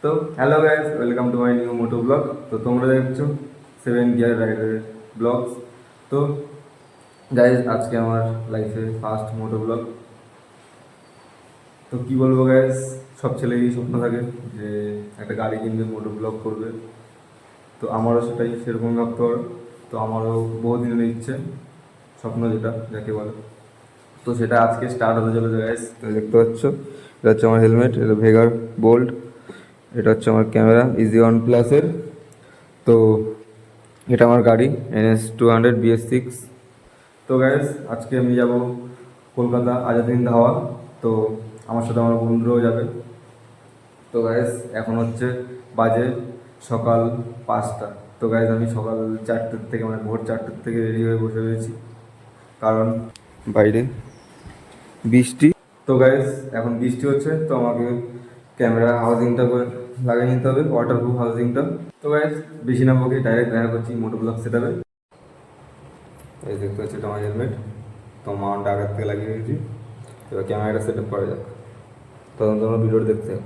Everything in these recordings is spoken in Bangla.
তো hello guys, welcome to my new moto vlog. তো তোমরা দেখছো 7 গিয়ার রাইডার ব্লগস। তো গাইস, আজকে আমার লাইফে ফার্স্ট মোটো ব্লগ। তো কি বলবো গাইস, সব ছেলেরই স্বপ্ন থাকে যে একটা গাড়ি কিনবে, মোটো ব্লগ করবে। তো আমারও সেটাই সেরকম ভাবতে পারো। তো আমারও বহুদিনের ইচ্ছে, স্বপ্ন যেটা যাকে বলে। তো সেটা আজকে স্টার্ট হতে চলেছে গাইস। তো দেখতে পাচ্ছ, এটা হচ্ছে আমার হেলমেট, এটা ভেগার বোল্ট। এটা হচ্ছে আমার ক্যামেরা Easy OnePlus-এর। তো এটা আমার গাড়ি NS 200 BS6। তো গাইস, আজকে আমি যাব কলকাতা আজাদিন ধাওয়া। তো আমার সাথে আমার বন্ধুরাও যাবে। তো গাইস, এখন হচ্ছে বাজে সকাল 5টা। তো গাইস, আমি সকাল 4টের থেকে মানে ভোর 4টের থেকে রেডি হয়ে বসে রয়েছি, কারণ বাইরে বৃষ্টি। তো গাইস, এখন বৃষ্টি হচ্ছে, তো আমাকে ক্যামেরা হাউজিংটা করে লাগিয়ে নিতে হবে, ওয়াটারপ্রুফ হাউজিংটা। তো গাইস, বেশি না বকে ডাইরেক্ট দেখা করছি মোটো ব্লগ সেটআপে। এই দেখতে পাচ্ছি এটা আমার হেলমেট, তো মাউন্টটা আগের থেকে লাগিয়ে দিয়েছি। এবার ক্যামেরাটা সেট আপ করা যাক, তখন তোমরা ভিডিওটা দেখতে হবে।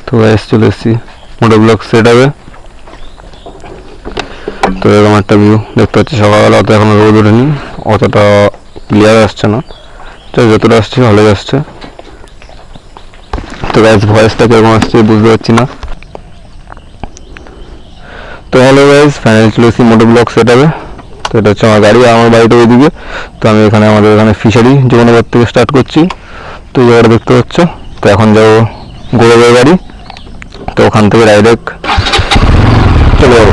তো গাইস, চলে এসেছি মোটো ব্লগ সেট আপে। তো এরকম একটা ভিউ দেখতে পাচ্ছি। সকালবেলা অত এখনো রোদ ওঠেনি, অতটা ক্লিয়ার আসছে না, তো যতটা আসছে ভালোই আসছে। তো গাইস, ভয়েসটা কিরকম আসছে বুঝতে পারছি না। তো হ্যালো গাইস, ফাইনালি চলে এসেছি মোটো ব্লগ সেট আপে। তো এটা হচ্ছে আমার গাড়ি, আমার বাড়িটা ওইদিকে। তো আমি এখানে আমাদের এখানে ফিশারি জীবনগর থেকে স্টার্ট করছি। তো এই জায়গাটা দেখতে পাচ্ছ। তো এখন যাবো গৌরবের বাড়ি। তো ওখান থেকে ডাইরেক্ট চলে যাবো।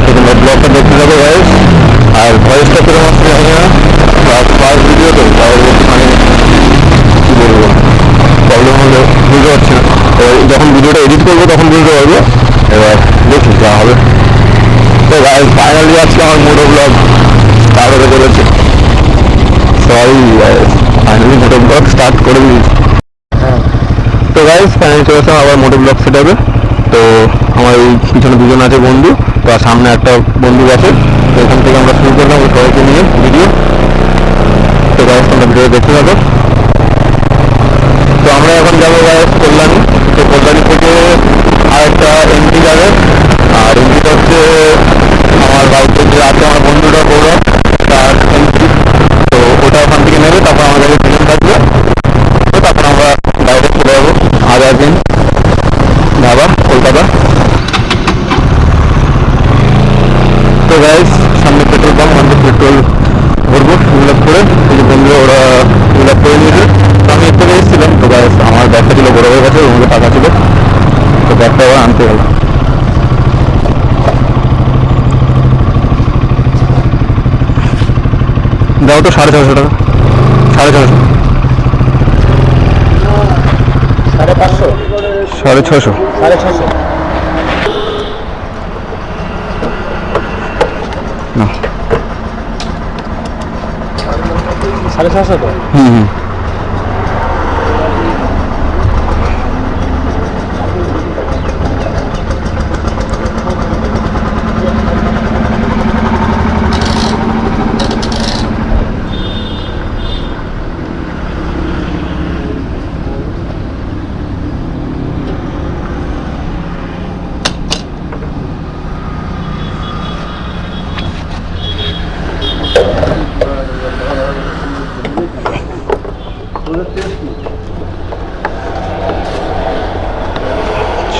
তোমরা ব্লগটা দেখতে যাবো গাইস। আর ভয়েসটা কিরকম আসছে জানি না, ফার্স্ট ভিডিও তো তাই মানে কী বলবো, প্রবলেম হলে বুঝতে পারছি না। এবার যখন ভিডিওটা এডিট করবো তখন বুঝতে পারবো। এবার দেখি যা হবে। তো গাইস, ফাইনালি আজকে আমার মোটো ব্লগ স্টার্ট হতে চলেছে। সরি গাইস, ফাইনালি মোটো ব্লগ স্টার্ট করে দিয়েছি। তো গাইস, ফাইনালি চলে আসলাম আবার মোটো ব্লগ সেট আপে। তো আমার এই পিছনে দুজন আছে বন্ধু, তো আর সামনে একটা বন্ধু আছে। তো এখান থেকে আমরা শুরু করলাম ওই সবাইকে নিয়ে ভিডিও। তো গাইস, তোমরা ভিডিও দেখতে থাকো। তো আমরা এখন যাবো গাইস কল্যাণী। তো কল্যাণী থেকে আর একটা এমপি যাবে, আর এমপিটা হচ্ছে আমার বাড়িতে যে আছে আমার বন্ধুটা গৌরব, তার এমপি। তো ওটা ওখান থেকে নেবে, তারপর আমার কাছে ট্রেন থাকবে। তো তারপর আমরা ডাইরেক্ট চলে যাবো আজাদিন ধাবা, কলকাতা। তো গাইস, সামনে পেট্রোল পাম্প, আমাদের পেট্রোল ভরবো ফিল আপ করে। এই বন্ধুরা ওরা ফিল আপ করে নিয়েছে। তো আমি একটু এসেছিলাম। তো গাইস, আমার ব্যাগটা ছিল গৌরবের কাছে, ওগুলো টাকা ছিল, তো ব্যাগটা আবার আনতে গেল। দাও তো 650 টাকা, 650, 550, 650 না। 750 তো। হুম।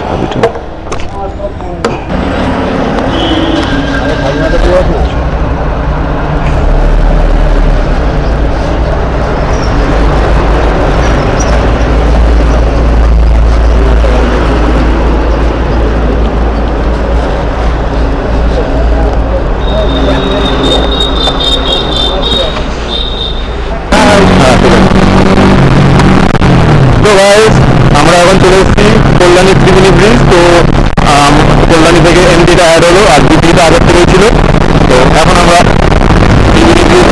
চাবিটা তো গাইস, আমরা এখন চলে এসেছি কল্যাণী ত্রিবেণী ব্রিজ। তো কল্যাণী থেকে এমডিটা অ্যাড হলো, আর ডিপিটা আগের থেকেই ছিল। তো এখন আমরা ত্রিবেণী ব্রিজ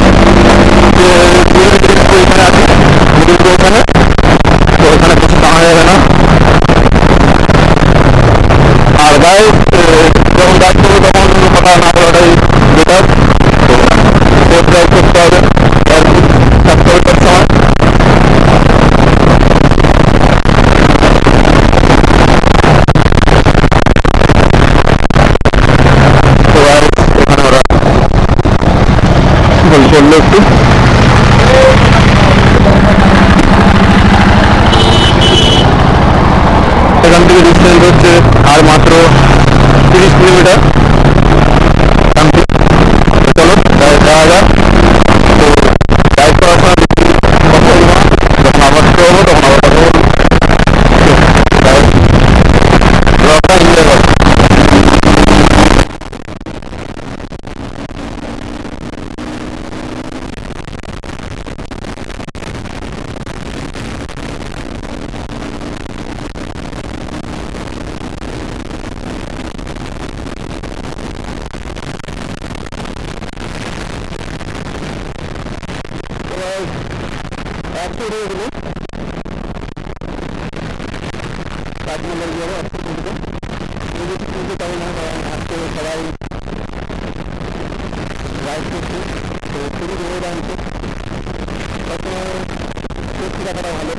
একটু। এখান থেকে ডিস্টেন্স হচ্ছে আর মাত্র 30 কিলোমিটার। চলো যাওয়া যাক। তো রাইড করার সময় কথা বলবো না, যখন আবার শুরু হবো তখন আবার কথা বলবো। ব্লগটা এনজয় করো। একশো উঠে গেছিল, 5 নম্বর গিয়ে 100 উঠবে। কিন্তু তেমন হয়, কারণ আজকে সবাই রাইড করছি, তো খুবই রোদ আনছে। সবসময় সেফটি রাখাটা ভালো।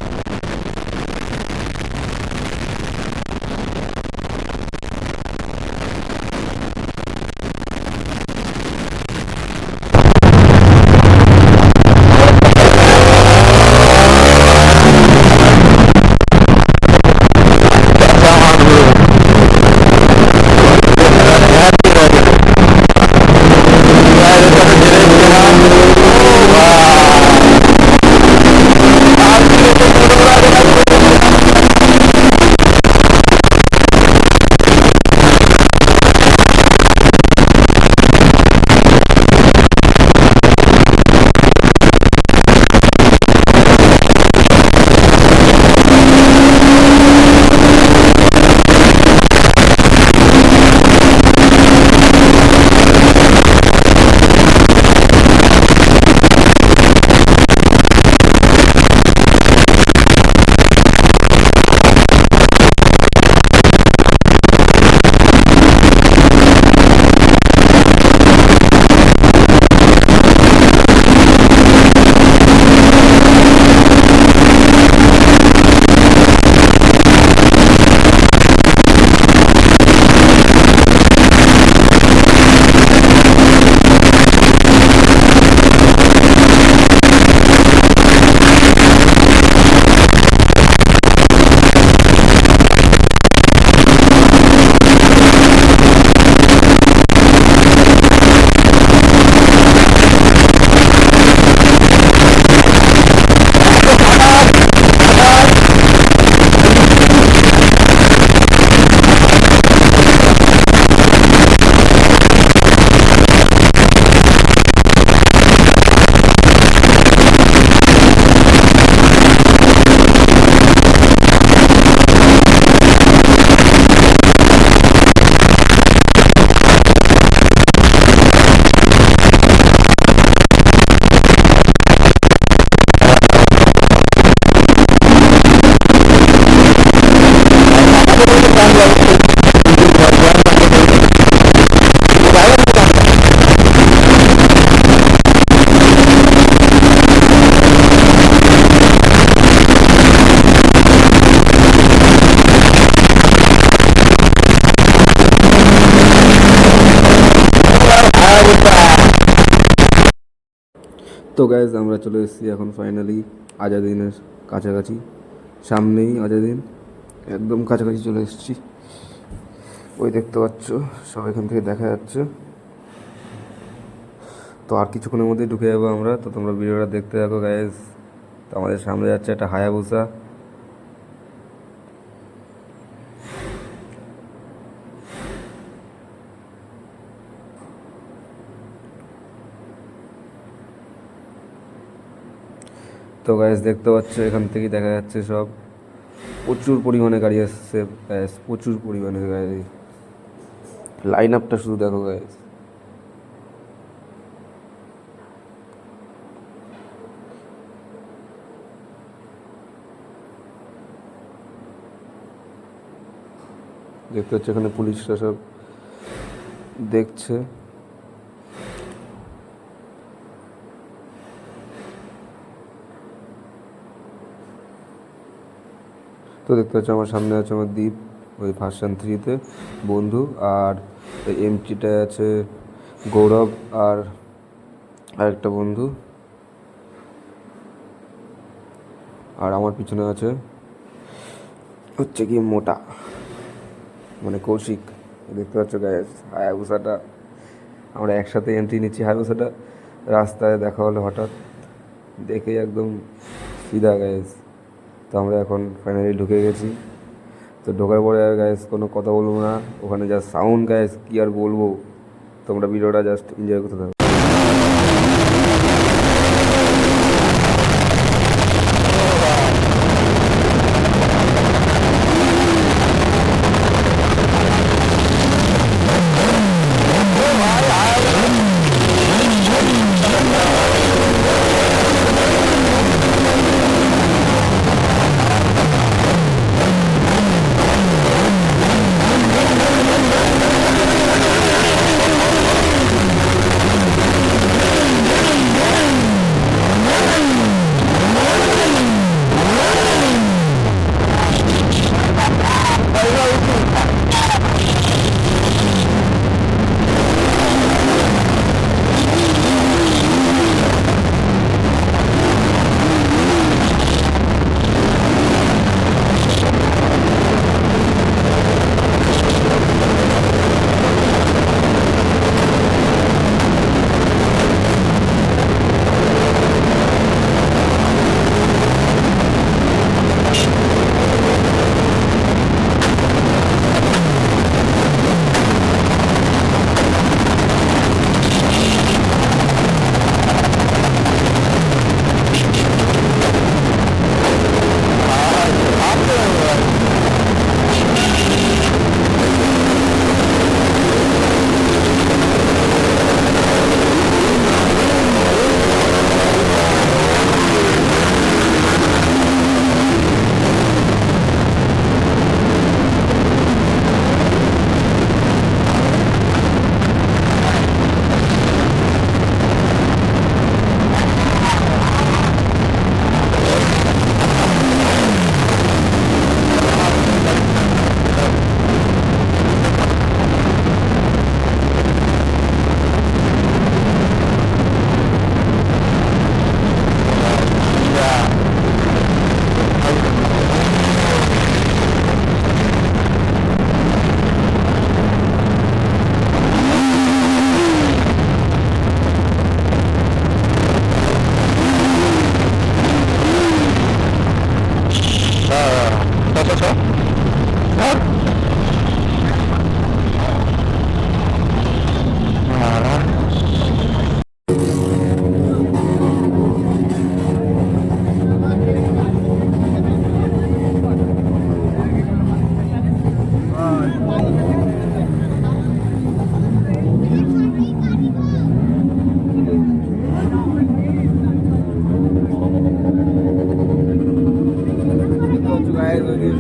তো গাইজ আমরা চলে এসেছি এখন ফাইনালি আজাদিনের কাছাকাছি, সামনেই আজাদিন, একদম কাছাকাছি চলে এসেছি। ওই দেখতে পাচ্ছ সব এখান থেকে দেখা যাচ্ছে। তো আর কিছুক্ষণের মধ্যেই ঢুকে যাবো আমরা, তো তোমরা ভিডিওটা দেখতে থাকো গাইজ। তো আমাদের সামনে যাচ্ছে একটা হায়াবুসা। তো গাইজ দেখতে পাচ্ছ এখান থেকেই দেখা যাচ্ছে সব, প্রচুর পরিমাণে গাড়ি আসছে গাইজ, প্রচুর পরিমাণে গাড়ি। লাইন আপটা শুধু দেখো গাইজ। দেখতে পাচ্ছ এখানে পুলিশরা সব দেখছে। তো দেখতে পাচ্ছ আমার সামনে আছে আমার দ্বীপ, ওই ভার্সন 3-তে বন্ধু, আর এমটিটায় আছে গৌরব আর আরেকটা বন্ধু। আর আমার পিছনে আছে হচ্ছে কি মোটা, মানে কৌশিক। দেখতে পাচ্ছ গাইস হায়াবুসাটা, আমরা একসাথে এন্ট্রি নিচ্ছি হায়াবুসাটা। রাস্তায় দেখা হলো হঠাৎ, দেখে একদম সিধা গাইস। তো আমরা এখন ফাইনালি ঢুকে গেছি। তো ঢোকার পরে আর গাইস কোনো কথা বলবো না, ওখানে যা সাউন্ড গাইস কী আর বলবো। তোমরা ভিডিওটা জাস্ট এনজয় করতে থাকো।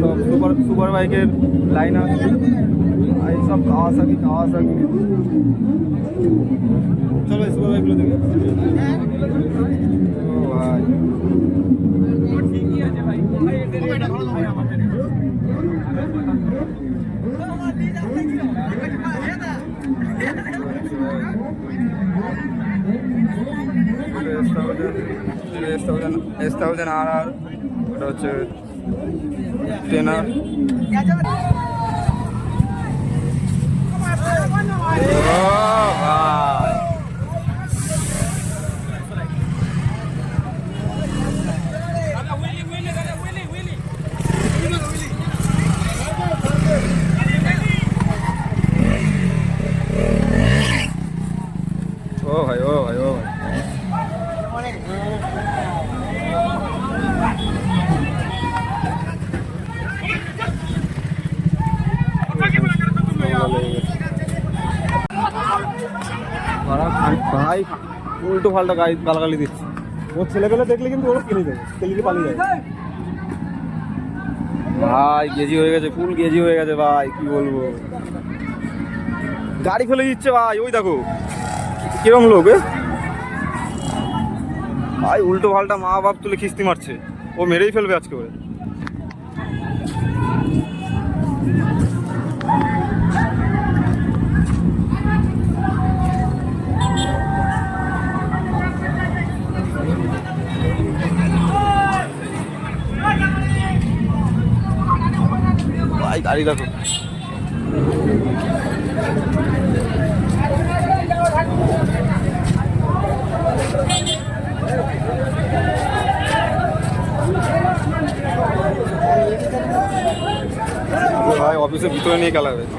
সব সুপার বাইকের লাইন আছে, আর এই সব কাওয়াসাকি চলো সুপার বাইকগুলো দেখে। ও ভাই S1000 RR, ওটা হচ্ছে ট্রেনার। ও ভাই ও ভাই ও ভাই ভাই উল্টো পাল্টা গালাগালি দিচ্ছে। ওর ছেলেবেলা দেখলে কিন্তু ওরা কিনে যাবে, তেলিয়ে পালিয়ে যাবে। ভাই গেজি হয়ে গেছে, ফুল গেজি হয়ে গেছে ভাই, কি বলবো। গাড়ি ফেলে দিচ্ছে ভাই, ওই দেখো কিরম লোক ভাই, উল্টো পাল্টা মা বাপ তুলে খিস্তি মারছে, ও মেরেই ফেলবে আজকে করে। ভাই গাড়ি দেখো। ভাই অফিসের ভিতরে নিয়ে খেলা হয়েছে।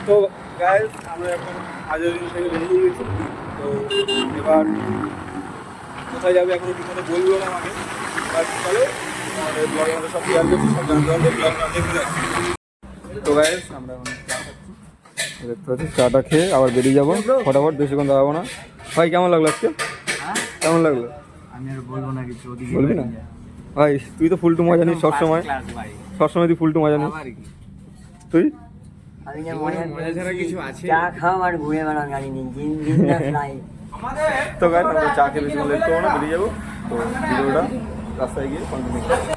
তো গাইস আমরা এখন হাজারদিন থেকে বেরিয়ে গেছি। তো এবার কোথায় যাবে এখন ঠিকানা বলবো না আমাকে, বাট চলো আমাদের ব্লগে আমরা সব শেয়ার করছি, সব জানতে আমাদের ব্লগটা দেখতে যাচ্ছি। তো গাইস আমরা এখন চা খাচ্ছি, দেখতে পাচ্ছি চাটা খেয়ে আবার বেরিয়ে যাবো ফটাফট, বেশিক্ষণ দাঁড়াবো না। ভাই কেমন লাগলো আজকে? কেমন লাগলো? আমি আর বলবো না কিছু, ওদিকে বলবি না ভাই? তুই তো ফুলটু মজা নিস সবসময়, সবসময় তুই ফুলটু মজা নিস। তুই আমি যে মজা ছাড়া কিছু আছে? চা খাও আর ঘুরে বেড়াও গাড়ি নিয়ে, লাইফ। তো গাইস আমরা চা খেয়ে বেশিক্ষণ লেট করবো না, বেরিয়ে যাবো। তো ভিডিওটা রাস্তায় গিয়ে কন্টিনিউ করবো।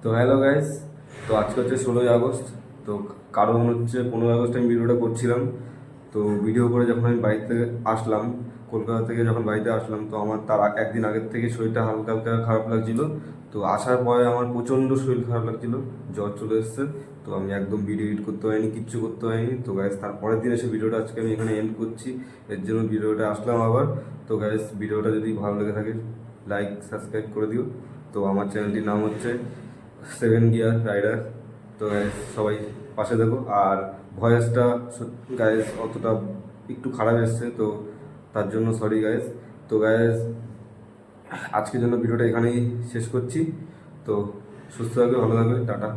তো হ্যালো গাইস, তো আজকে হচ্ছে 16ই আগস্ট। তো কারণ হচ্ছে 15 আগস্ট আমি ভিডিওটা করছিলাম। তো ভিডিও করে যখন আমি বাড়িতে আসলাম, কলকাতা থেকে যখন বাড়িতে আসলাম, তো আমার তার একদিন আগের থেকে শরীরটা হালকা হালকা খারাপ লাগছিল। তো আসার পরে আমার প্রচণ্ড শরীর খারাপ লাগছিল, জ্বর চলে এসছে। তো আমি একদম ভিডিও এডিট করতে পারিনি, কিচ্ছু করতে পারিনি। তো গাইস তারপরের দিন এসে ভিডিওটা আজকে আমি এখানে এন্ড করছি, এর জন্য ভিডিওটা আসলাম আবার। তো গাইস ভিডিওটা যদি ভালো লেগে থাকে লাইক সাবস্ক্রাইব করে দিও। তো আমার চ্যানেলটির নাম হচ্ছে 7 গিয়ার রাইডার। তো গাইস সবাই পাশে দেখো। আর ভয়েসটা গাইস অতটা একটু খারাপ এসছে, তো তার জন্য সরি গাইস। তো গাইস আজকের জন্য ভিডিওটা এখানেই শেষ করছি। তো সুস্থ থাকবে, ভালো থাকবে, টাটা।